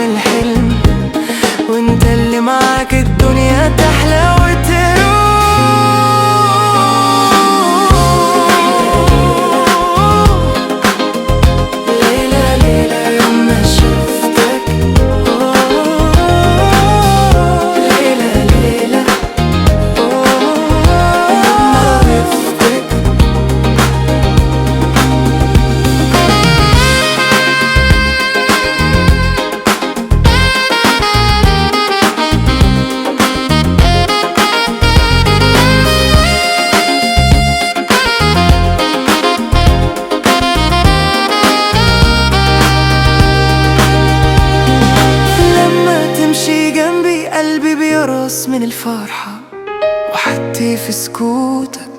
الحلم، وانت اللي معاك الدنيا تحلى وتروح. ليلة ليلة يوم ما شفتك، ليلة ليلة يوم ما عرفتك. قلبي بيرقص من الفرحة، وحتى في سكوتك